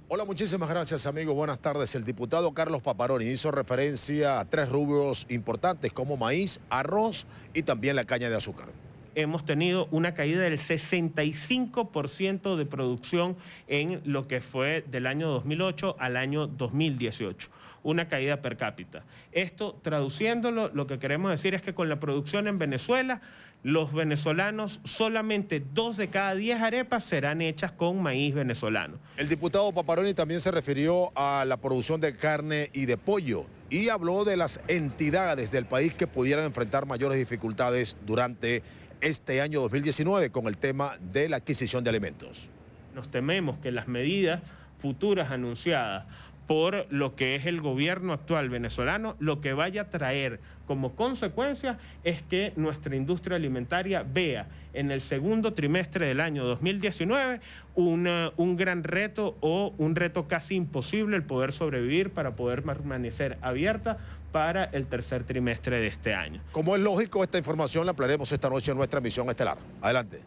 Hola, muchísimas gracias, amigo. Buenas tardes. El diputado Carlos Paparoni hizo referencia a 3 rubros importantes como maíz, arroz y también la caña de azúcar. Hemos tenido una caída del 65% de producción en lo que fue del año 2008 al año 2018, una caída per cápita. Esto, traduciéndolo, lo que queremos decir es que con la producción en Venezuela, los venezolanos, solamente 2 de cada 10 arepas serán hechas con maíz venezolano. El diputado Paparoni también se refirió a la producción de carne y de pollo y habló de las entidades del país que pudieran enfrentar mayores dificultades durante este año 2019 con el tema de la adquisición de alimentos. Nos tememos que las medidas futuras anunciadas por lo que es el gobierno actual venezolano, lo que vaya a traer como consecuencia es que nuestra industria alimentaria vea en el segundo trimestre del año 2019 un gran reto o un reto casi imposible el poder sobrevivir para poder permanecer abierta para el tercer trimestre de este año. Como es lógico, esta información la ampliaremos esta noche en nuestra emisión estelar. Adelante.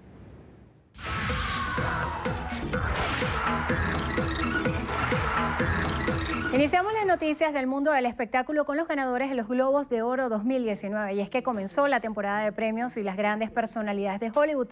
Iniciamos las noticias del mundo del espectáculo con los ganadores de los Globos de Oro 2019. Y es que comenzó la temporada de premios y las grandes personalidades de Hollywood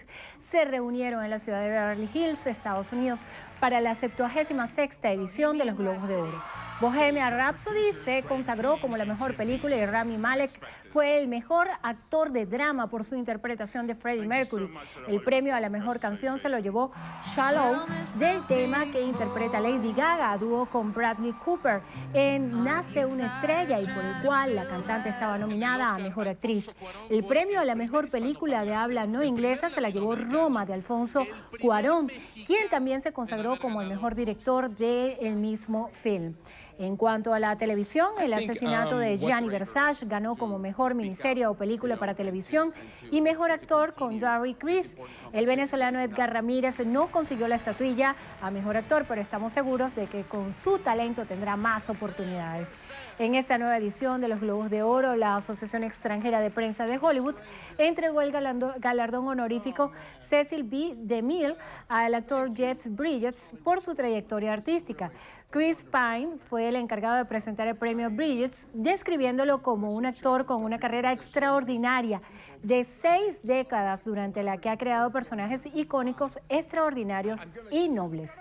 se reunieron en la ciudad de Beverly Hills, Estados Unidos, para la 76ª edición de los Globos de Oro. Bohemian Rhapsody se consagró como la mejor película y Rami Malek fue el mejor actor de drama por su interpretación de Freddie Mercury. El premio a la mejor canción se lo llevó Shallow, del tema que interpreta Lady Gaga a dúo con Bradley Cooper en Nace una estrella, y por el cual la cantante estaba nominada a mejor actriz. El premio a la mejor película de habla no inglesa se la llevó Roma, de Alfonso Cuarón, quien también se consagró como el mejor director del mismo film. En cuanto a la televisión, el asesinato de Gianni Versace ganó como mejor miniserie o película para televisión y mejor actor con Darryl Criss. El venezolano Edgar Ramírez no consiguió la estatuilla a mejor actor, pero estamos seguros de que con su talento tendrá más oportunidades. En esta nueva edición de los Globos de Oro, la Asociación Extranjera de Prensa de Hollywood entregó el galardón honorífico Cecil B. DeMille al actor Jeff Bridges por su trayectoria artística. Chris Pine fue el encargado de presentar el premio Bridges, describiéndolo como un actor con una carrera extraordinaria de 6 décadas, durante la que ha creado personajes icónicos, extraordinarios y nobles.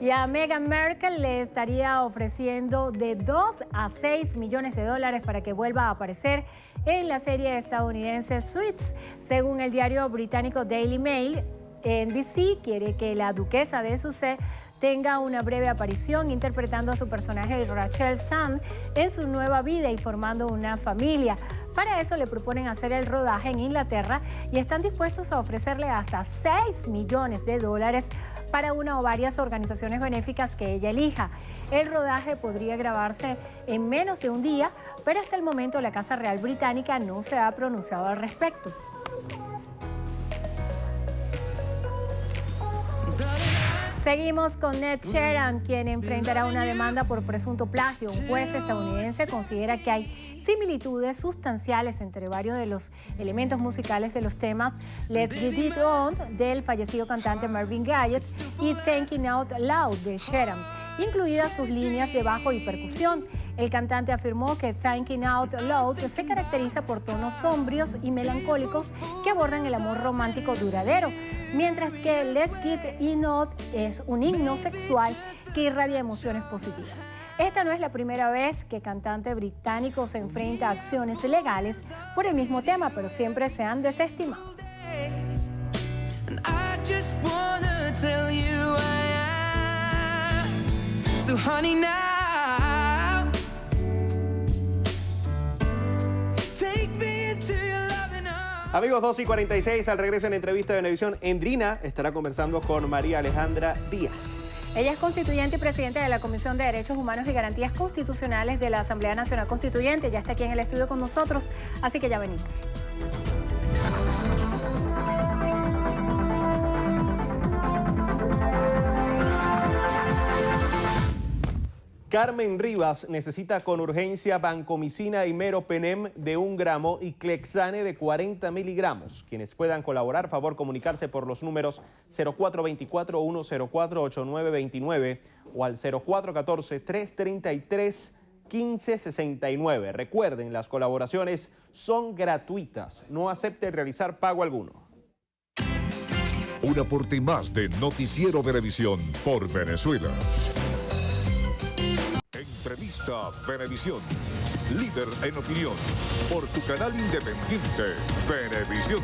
Y a Meghan Markle le estaría ofreciendo de 2 a 6 millones de dólares para que vuelva a aparecer en la serie estadounidense Suits. Según el diario británico Daily Mail, NBC quiere que la duquesa de Sussex tenga una breve aparición interpretando a su personaje Rachel Sand en su nueva vida y formando una familia. Para eso le proponen hacer el rodaje en Inglaterra y están dispuestos a ofrecerle hasta $6 millones para una o varias organizaciones benéficas que ella elija. El rodaje podría grabarse en menos de un día, pero hasta el momento la Casa Real Británica no se ha pronunciado al respecto. Seguimos con Ned Sheeran, quien enfrentará una demanda por presunto plagio. Un juez estadounidense considera que hay similitudes sustanciales entre varios de los elementos musicales de los temas Let's Get It On del fallecido cantante Marvin Gaye y Thinking Out Loud de Sheeran, incluidas sus líneas de bajo y percusión. El cantante afirmó que Thinking Out Loud se caracteriza por tonos sombrios y melancólicos que abordan el amor romántico duradero, mientras que Let's Get It On es un himno sexual que irradia emociones positivas. Esta no es la primera vez que el cantante británico se enfrenta a acciones legales por el mismo tema, pero siempre se han desestimado. Amigos, 2:46, al regreso en la entrevista de Venevisión, Endrina estará conversando con María Alejandra Díaz. Ella es constituyente y presidenta de la Comisión de Derechos Humanos y Garantías Constitucionales de la Asamblea Nacional Constituyente. Ya está aquí en el estudio con nosotros, así que ya venimos. Carmen Rivas necesita con urgencia vancomicina y meropenem de 1 gramo y clexane de 40 miligramos. Quienes puedan colaborar, favor comunicarse por los números 0424-104-8929 o al 0414-333-1569. Recuerden, las colaboraciones son gratuitas. No acepte realizar pago alguno. Un aporte más de Noticiero Venevisión por Venezuela. Entrevista Venevisión, líder en opinión, por tu canal independiente, Venevisión.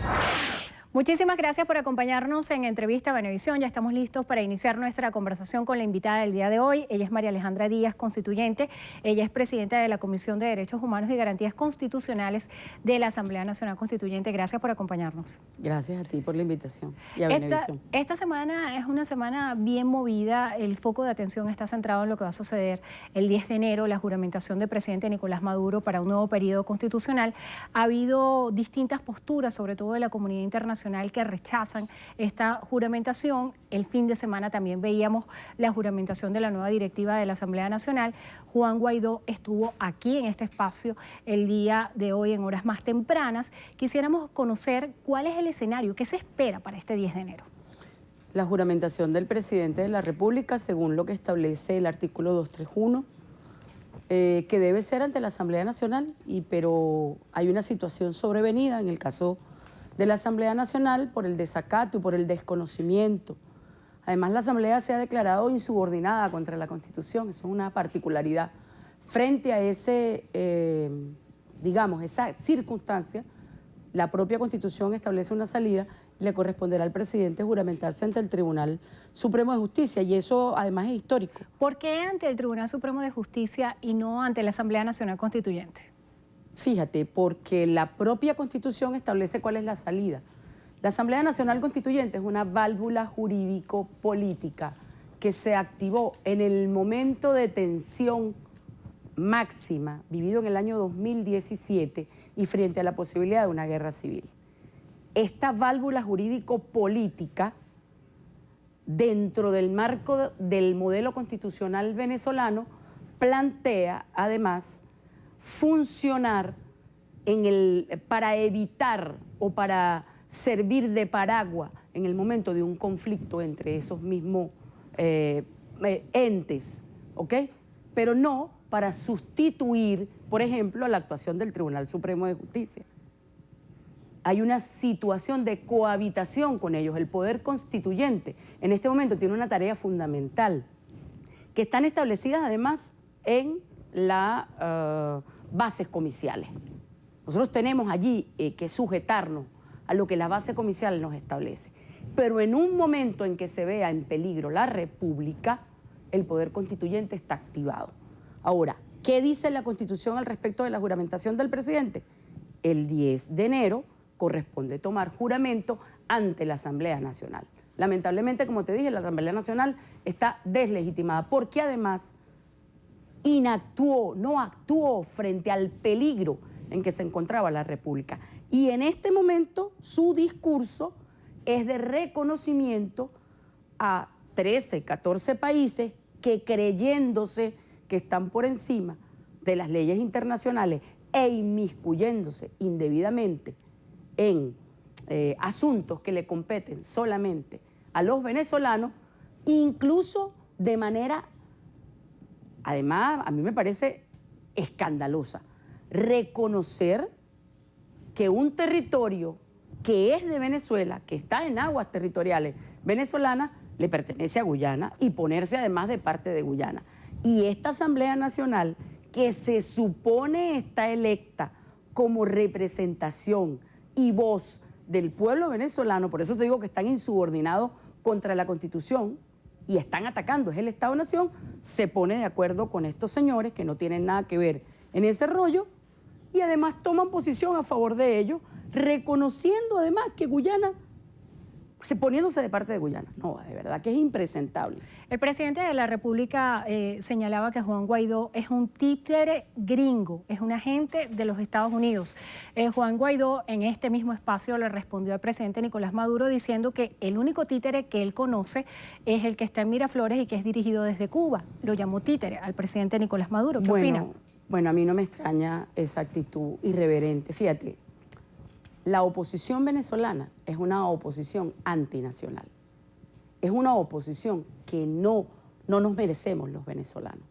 Muchísimas gracias por acompañarnos en Entrevista Venevisión. Ya estamos listos para iniciar nuestra conversación con la invitada del día de hoy. Ella es María Alejandra Díaz, constituyente. Ella es presidenta de la Comisión de Derechos Humanos y Garantías Constitucionales de la Asamblea Nacional Constituyente. Gracias por acompañarnos. Gracias a ti por la invitación y a Venevisión. Esta semana es una semana bien movida. El foco de atención está centrado en lo que va a suceder el 10 de enero, la juramentación del presidente Nicolás Maduro para un nuevo periodo constitucional. Ha habido distintas posturas, sobre todo de la comunidad internacional, que rechazan esta juramentación. El fin de semana también veíamos la juramentación de la nueva directiva de la Asamblea Nacional. Juan Guaidó estuvo aquí en este espacio el día de hoy en horas más tempranas. Quisiéramos conocer cuál es el escenario, qué se espera para este 10 de enero. La juramentación del presidente de la República, según lo que establece el artículo 231, que debe ser ante la Asamblea Nacional, pero hay una situación sobrevenida en el caso de la Asamblea Nacional por el desacato y por el desconocimiento. Además, la Asamblea se ha declarado insubordinada contra la Constitución. Eso es una particularidad. Frente a esa circunstancia, la propia Constitución establece una salida. Le corresponderá al presidente juramentarse ante el Tribunal Supremo de Justicia, y eso además es histórico. ¿Por qué ante el Tribunal Supremo de Justicia y no ante la Asamblea Nacional Constituyente? Fíjate, porque la propia Constitución establece cuál es la salida. La Asamblea Nacional Constituyente es una válvula jurídico-política que se activó en el momento de tensión máxima vivido en el año 2017 y frente a la posibilidad de una guerra civil. Esta válvula jurídico-política, dentro del marco del modelo constitucional venezolano, plantea además funcionar para evitar o para servir de paraguas en el momento de un conflicto entre esos mismos entes, ¿ok? Pero no para sustituir, por ejemplo, la actuación del Tribunal Supremo de Justicia. Hay una situación de cohabitación con ellos. El poder constituyente en este momento tiene una tarea fundamental, que están establecidas además en las bases comiciales. Nosotros tenemos allí que sujetarnos a lo que la base comicial nos establece. Pero en un momento en que se vea en peligro la República, el poder constituyente está activado. Ahora, ¿qué dice la Constitución al respecto de la juramentación del presidente? El 10 de enero corresponde tomar juramento ante la Asamblea Nacional. Lamentablemente, como te dije, la Asamblea Nacional está deslegitimada porque además no actuó frente al peligro en que se encontraba la República. Y en este momento su discurso es de reconocimiento a 13, 14 países que, creyéndose que están por encima de las leyes internacionales e inmiscuyéndose indebidamente en asuntos que le competen solamente a los venezolanos, incluso de manera, además, a mí me parece escandalosa, reconocer que un territorio que es de Venezuela, que está en aguas territoriales venezolanas, le pertenece a Guyana y ponerse además de parte de Guyana. Y esta Asamblea Nacional, que se supone está electa como representación y voz del pueblo venezolano, por eso te digo que están insubordinados contra la Constitución y están atacando, es el Estado-Nación, se pone de acuerdo con estos señores que no tienen nada que ver en ese rollo y además toman posición a favor de ellos, reconociendo además que Guyana, poniéndose de parte de Guyana. No, de verdad que es impresentable. El presidente de la República señalaba que Juan Guaidó es un títere gringo, es un agente de los Estados Unidos. Juan Guaidó en este mismo espacio le respondió al presidente Nicolás Maduro diciendo que el único títere que él conoce es el que está en Miraflores y que es dirigido desde Cuba. Lo llamó títere al presidente Nicolás Maduro. ¿Qué opina? Bueno, a mí no me extraña esa actitud irreverente. Fíjate, la oposición venezolana es una oposición antinacional. Es una oposición que no nos merecemos los venezolanos.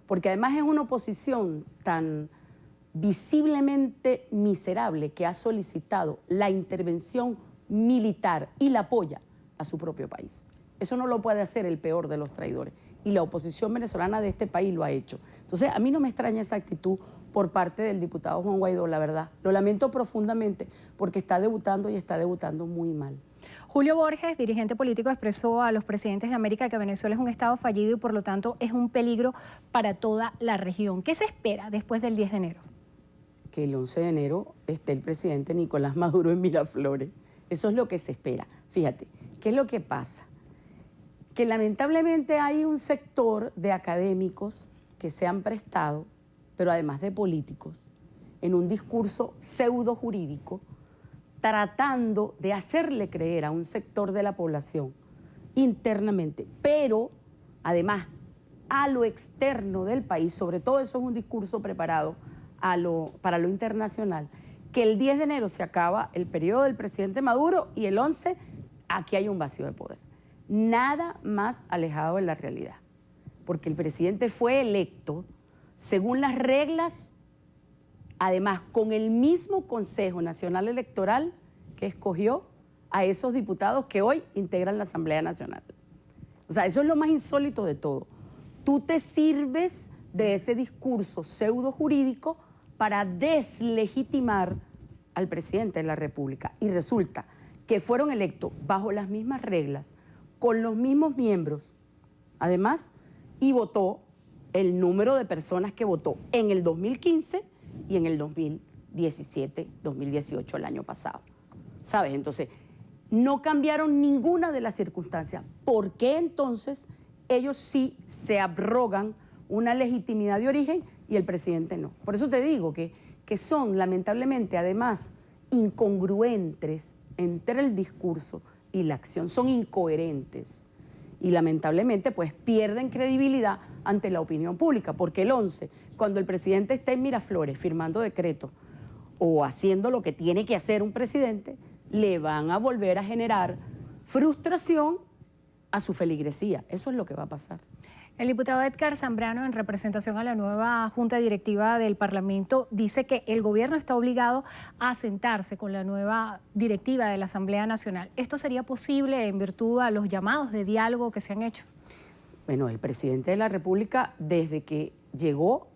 Porque además es una oposición tan visiblemente miserable que ha solicitado la intervención militar y la apoya a su propio país. Eso no lo puede hacer el peor de los traidores. Y la oposición venezolana de este país lo ha hecho. Entonces, a mí no me extraña esa actitud por parte del diputado Juan Guaidó, la verdad. Lo lamento profundamente porque está debutando y está debutando muy mal. Julio Borges, dirigente político, expresó a los presidentes de América que Venezuela es un estado fallido y por lo tanto es un peligro para toda la región. ¿Qué se espera después del 10 de enero? Que el 11 de enero esté el presidente Nicolás Maduro en Miraflores. Eso es lo que se espera. Fíjate, ¿qué es lo que pasa? Que lamentablemente hay un sector de académicos que se han prestado, pero además de políticos, en un discurso pseudo jurídico, tratando de hacerle creer a un sector de la población internamente, pero además a lo externo del país, sobre todo eso es un discurso preparado para lo internacional, que el 10 de enero se acaba el periodo del presidente Maduro y el 11 aquí hay un vacío de poder. Nada más alejado de la realidad, porque el presidente fue electo según las reglas, además con el mismo Consejo Nacional Electoral que escogió a esos diputados que hoy integran la Asamblea Nacional. O sea, eso es lo más insólito de todo. Tú te sirves de ese discurso pseudo jurídico para deslegitimar al presidente de la República y resulta que fueron electos bajo las mismas reglas, con los mismos miembros, además, y votó el número de personas que votó en el 2015 y en el 2017, 2018, el año pasado. ¿Sabes? Entonces, no cambiaron ninguna de las circunstancias. ¿Por qué entonces ellos sí se abrogan una legitimidad de origen y el presidente no? Por eso te digo que son, lamentablemente, además, incongruentes entre el discurso y la acción, son incoherentes y lamentablemente pues pierden credibilidad ante la opinión pública, porque el 11, cuando el presidente esté en Miraflores firmando decretos o haciendo lo que tiene que hacer un presidente, le van a volver a generar frustración a su feligresía. Eso es lo que va a pasar. El diputado Edgar Zambrano, en representación a la nueva Junta Directiva del Parlamento, dice que el gobierno está obligado a sentarse con la nueva directiva de la Asamblea Nacional. ¿Esto sería posible en virtud a los llamados de diálogo que se han hecho? Bueno, el presidente de la República, desde que llegó,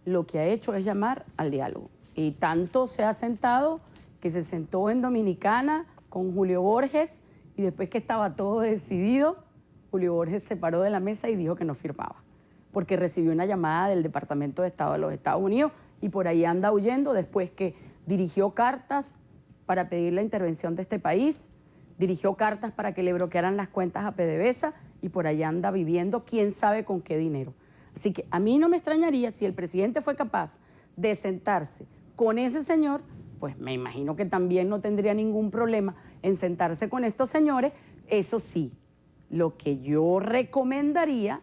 lo que ha hecho es llamar al diálogo. Y tanto se ha sentado que se sentó en Dominicana con Julio Borges y y después que estaba todo decidido, Julio Borges se paró de la mesa y dijo que no firmaba, porque recibió una llamada del Departamento de Estado de los Estados Unidos y por ahí anda huyendo después que dirigió cartas para pedir la intervención de este país, dirigió cartas para que le bloquearan las cuentas a PDVSA y por ahí anda viviendo quién sabe con qué dinero. Así que a mí no me extrañaría si el presidente fue capaz de sentarse con ese señor, pues me imagino que también no tendría ningún problema en sentarse con estos señores. Eso sí, lo que yo recomendaría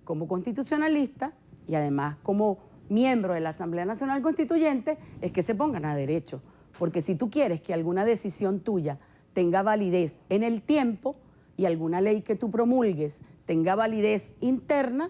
como constitucionalista y además como miembro de la Asamblea Nacional Constituyente es que se pongan a derecho, porque si tú quieres que alguna decisión tuya tenga validez en el tiempo y alguna ley que tú promulgues tenga validez interna,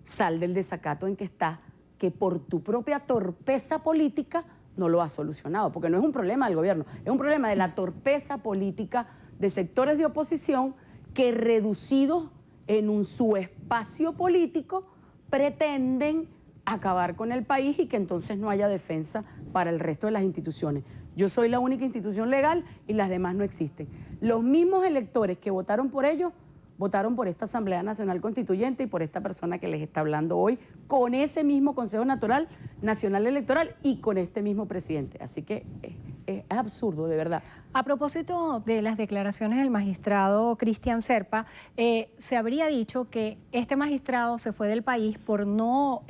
sal del desacato en que estás, que por tu propia torpeza política no lo has solucionado, porque no es un problema del gobierno, es un problema de la torpeza política de sectores de oposición que reducidos en su espacio político pretenden acabar con el país y que entonces no haya defensa para el resto de las instituciones. Yo soy la única institución legal y las demás no existen. Los mismos electores que votaron por ellos, votaron por esta Asamblea Nacional Constituyente y por esta persona que les está hablando hoy, con ese mismo Consejo Nacional Electoral y con este mismo presidente. Así que es absurdo, de verdad. A propósito de las declaraciones del magistrado Cristian Serpa, se habría dicho que este magistrado se fue del país por no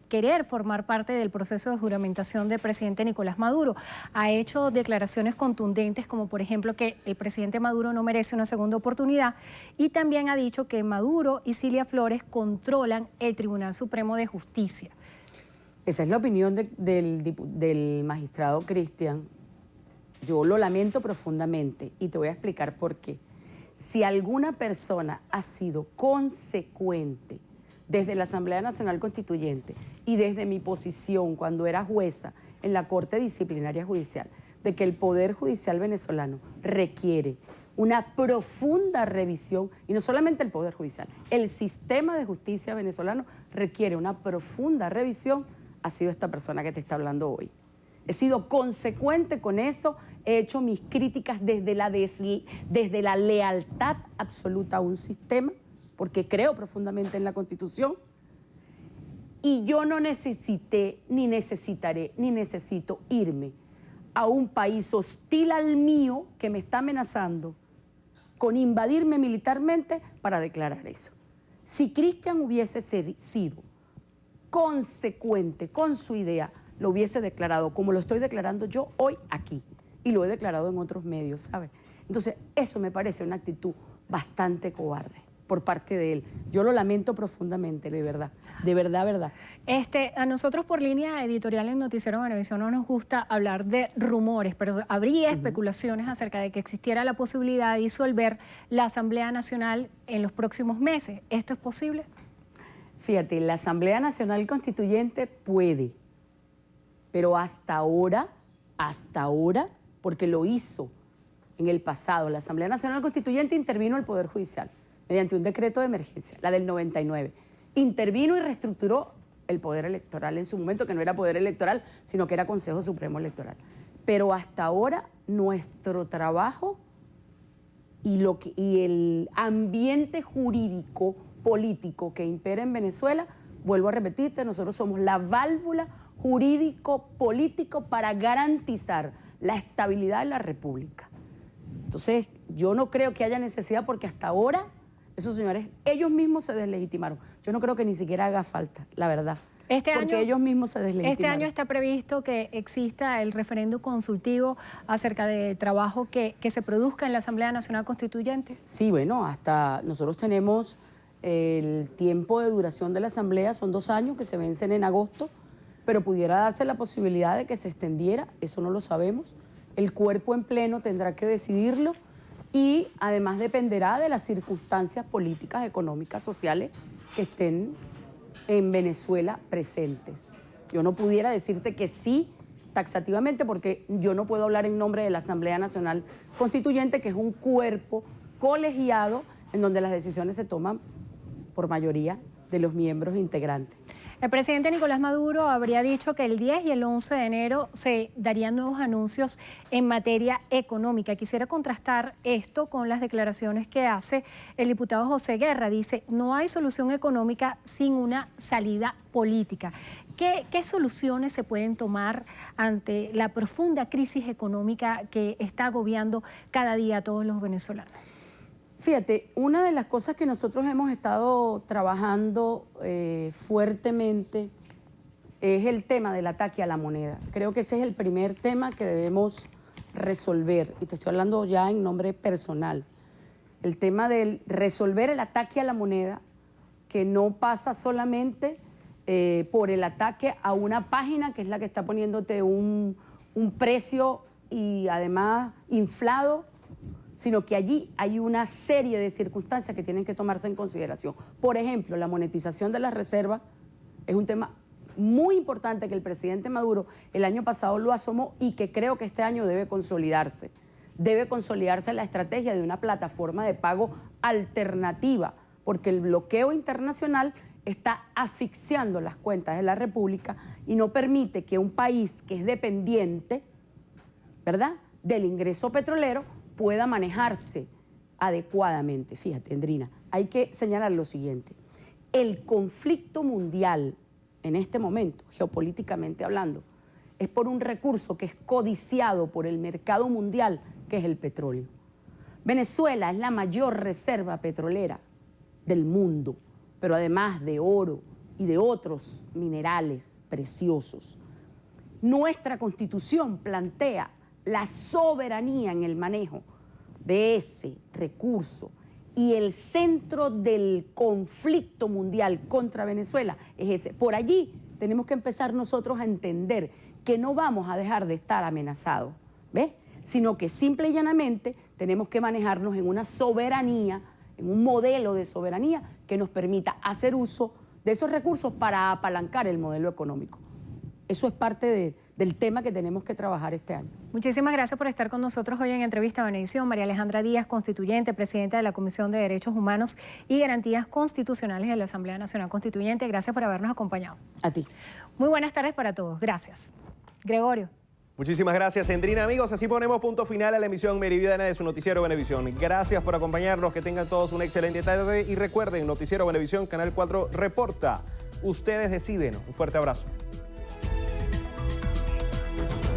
querer formar parte del proceso de juramentación del presidente Nicolás Maduro. Ha hecho declaraciones contundentes como por ejemplo que el presidente Maduro no merece una segunda oportunidad y también ha dicho que Maduro y Cilia Flores controlan el Tribunal Supremo de Justicia. Esa es la opinión del magistrado Cristian. Yo lo lamento profundamente y te voy a explicar por qué. Si alguna persona ha sido consecuente desde la Asamblea Nacional Constituyente y desde mi posición cuando era jueza en la Corte Disciplinaria Judicial, de que el Poder Judicial venezolano requiere una profunda revisión, y no solamente el Poder Judicial, el sistema de justicia venezolano requiere una profunda revisión, ha sido esta persona que te está hablando hoy. He sido consecuente con eso, he hecho mis críticas desde la lealtad absoluta a un sistema, porque creo profundamente en la Constitución, y yo no necesité, ni necesitaré, ni necesito irme a un país hostil al mío que me está amenazando con invadirme militarmente para declarar eso. Si Cristian hubiese sido consecuente con su idea, lo hubiese declarado como lo estoy declarando yo hoy aquí y lo he declarado en otros medios, ¿sabes? Entonces, eso me parece una actitud bastante cobarde por parte de él. Yo lo lamento profundamente, de verdad, verdad. A nosotros por línea editorial en Noticiero Venevisión no nos gusta hablar de rumores, pero habría especulaciones acerca de que existiera la posibilidad de disolver la Asamblea Nacional en los próximos meses. ¿Esto es posible? Fíjate, la Asamblea Nacional Constituyente puede, pero hasta ahora, porque lo hizo en el pasado, la Asamblea Nacional Constituyente intervino el Poder Judicial mediante un decreto de emergencia, la del 99. Intervino y reestructuró el Poder Electoral en su momento, que no era Poder Electoral, sino que era Consejo Supremo Electoral. Pero hasta ahora nuestro trabajo y el ambiente jurídico político que impera en Venezuela, vuelvo a repetirte, nosotros somos la válvula jurídico-político para garantizar la estabilidad de la República. Entonces, yo no creo que haya necesidad porque hasta ahora esos señores, ellos mismos se deslegitimaron. Yo no creo que ni siquiera haga falta, la verdad. Porque ellos mismos se deslegitimaron. Este año está previsto que exista el referéndum consultivo acerca del trabajo que se produzca en la Asamblea Nacional Constituyente. Sí, bueno, hasta nosotros tenemos el tiempo de duración de la Asamblea, son 2 años que se vencen en agosto, pero pudiera darse la posibilidad de que se extendiera, eso no lo sabemos. El cuerpo en pleno tendrá que decidirlo y además dependerá de las circunstancias políticas, económicas, sociales que estén en Venezuela presentes. Yo no pudiera decirte que sí taxativamente porque yo no puedo hablar en nombre de la Asamblea Nacional Constituyente, que es un cuerpo colegiado en donde las decisiones se toman por mayoría de los miembros integrantes. El presidente Nicolás Maduro habría dicho que el 10 y el 11 de enero se darían nuevos anuncios en materia económica. Quisiera contrastar esto con las declaraciones que hace el diputado José Guerra. Dice, no hay solución económica sin una salida política. ¿Qué soluciones se pueden tomar ante la profunda crisis económica que está agobiando cada día a todos los venezolanos? Fíjate, una de las cosas que nosotros hemos estado trabajando fuertemente es el tema del ataque a la moneda. Creo que ese es el primer tema que debemos resolver, y te estoy hablando ya en nombre personal. El tema de resolver el ataque a la moneda, que no pasa solamente por el ataque a una página que es la que está poniéndote un precio y además inflado, sino que allí hay una serie de circunstancias que tienen que tomarse en consideración. Por ejemplo, la monetización de las reservas es un tema muy importante que el presidente Maduro el año pasado lo asomó y que creo que este año debe consolidarse. Debe consolidarse la estrategia de una plataforma de pago alternativa, porque el bloqueo internacional está asfixiando las cuentas de la República y no permite que un país que es dependiente, ¿verdad?, del ingreso petrolero pueda manejarse adecuadamente. Fíjate, Andrina, hay que señalar lo siguiente. El conflicto mundial en este momento, geopolíticamente hablando, es por un recurso que es codiciado por el mercado mundial, que es el petróleo. Venezuela es la mayor reserva petrolera del mundo, pero además de oro y de otros minerales preciosos. Nuestra Constitución plantea la soberanía en el manejo de ese recurso, y el centro del conflicto mundial contra Venezuela es ese. Por allí tenemos que empezar nosotros a entender que no vamos a dejar de estar amenazados, ¿ves? Sino que simple y llanamente tenemos que manejarnos en una soberanía, en un modelo de soberanía que nos permita hacer uso de esos recursos para apalancar el modelo económico. Eso es parte del tema que tenemos que trabajar este año. Muchísimas gracias por estar con nosotros hoy en Entrevista a Venevisión. María Alejandra Díaz, constituyente, presidenta de la Comisión de Derechos Humanos y Garantías Constitucionales de la Asamblea Nacional Constituyente. Gracias por habernos acompañado. A ti. Muy buenas tardes para todos. Gracias. Gregorio. Muchísimas gracias, Endrina. Amigos, así ponemos punto final a la emisión meridiana de su Noticiero Venevisión. Gracias por acompañarnos, que tengan todos una excelente tarde y recuerden, Noticiero Venevisión, Canal 4 reporta. Ustedes deciden. Un fuerte abrazo.